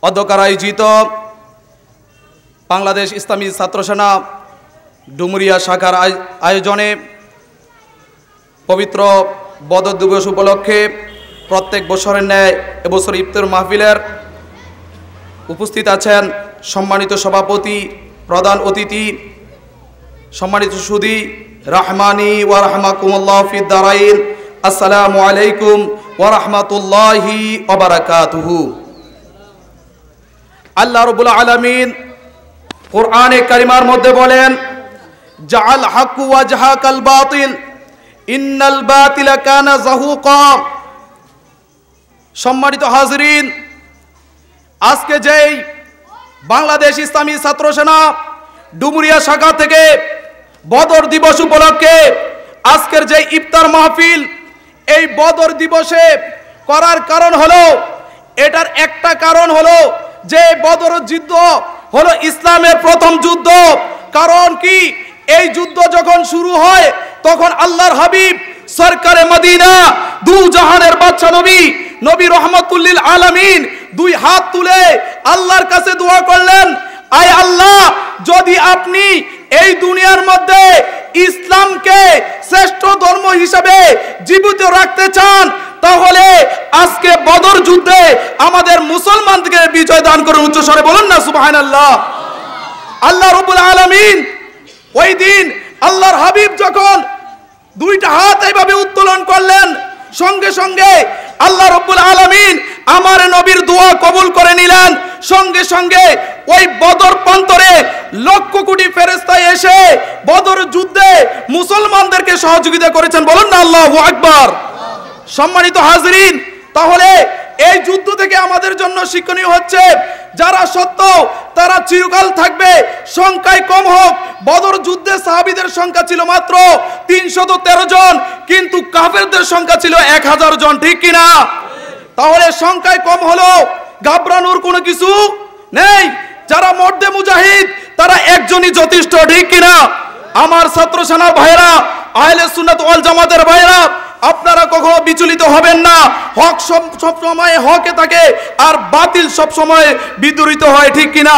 অধ্যক্ষের আয়োজিত বাংলাদেশ ইসলামী ছাত্র সেনা ডুমুরিয়া শাখার আয়োজনে পবিত্র বদর দিবস উপলক্ষে প্রত্যেক বছরের ন্যায় এবছর ইফতার মাহফিলের উপস্থিত আছেন সম্মানিত সভাপতি, প্রধান অতিথি, সম্মানিত সুধী, রাহমানি ওয়া রাহমাকুমুল্লাহ ফিদ দারাইন। আসসালামু আলাইকুম ওয়া রাহমাতুল্লাহি ওয়া বারাকাতুহু। আল্লাহ রাব্বুল আলামিন কোরআনে কারিমার মধ্যে বলেন, জাআল হাক্কু ওয়াজহাকাল বাতিল ইন্নাল বাতিলা কানা যাহুকা। সম্মানিত হাজরিন, আজকে যেই বাংলাদেশ ইসলামী ছাত্র সেনা ডুমুরিয়া শাখা থেকে বদর দিবস উপলক্ষে আজকের যে ইফতার মাহফিল, এই বদর দিবসে করার কারণ হলো, এটার একটা কারণ হলো যে বদর যুদ্ধ হলো ইসলামের প্রথম যুদ্ধ। কারণ কি, এই যুদ্ধ যখন শুরু হয় তখন আল্লাহর হাবিব সরকারে মদিনা দু জাহানের বাদশা নবী রহমাতুল লিল আলামিন দুই হাত তুলে আল্লাহর কাছে দোয়া করলেন, আয় আল্লাহ, যদি আপনি এই দুনিয়ার মধ্যে ইসলামকে শ্রেষ্ঠ ধর্ম হিসেবে জীবিত রাখতে চান, তাহলে আজকে বদর যুদ্ধে আমাদের মুসলমানদেরকে বিজয় দান করুন। উচ্চ স্বরে বলুন না সুবহানাল্লাহ। আল্লাহ রাব্বুল আলামিন ওই দিন আল্লাহর হাবিব যখন দুইটা হাত এইভাবে উত্তোলন করলেন, সঙ্গে সঙ্গে আল্লাহ রাব্বুল আলামিন আমার নবীর দোয়া কবুল করে নিলেন। সঙ্গে সঙ্গে ওই বদর প্রান্তরে লক্ষ কোটি ফেরেশতা এসে বদর যুদ্ধে মুসলমানদেরকে সহযোগিতা করেছেন। বলুন না আল্লাহু আকবার। সম্মানিত হাজরিন, তাহলে এই যুদ্ধ থেকে আমাদের জন্য শিক্ষণীয় হচ্ছে, যারা সত্য তারা চিরকাল থাকবে, সংখ্যায় কম হোক। বদর যুদ্ধে সাহাবীদের সংখ্যা ছিল মাত্র 313 জন, কিন্তু কাফেরদের সংখ্যা ছিল 1000 জন, ঠিক কিনা? তাহলে সংখ্যায় কম হলো, ঘাবড়ানোর কোনো কিছু নেই। যারা মর্দে মুজাহিদ তারা একজনই যথেষ্ট, ঠিক কিনা? আমার ছাত্র সেনার ভাইরা, আহলে সুন্নাত ওয়াল জামাতের ভাইরা, আপনারা কখনো বিচলিত হবেন না। হক সব সময় হকে থাকে, আর বাতিল সব সময় বিদ্রোহিত হয়, ঠিক কিনা?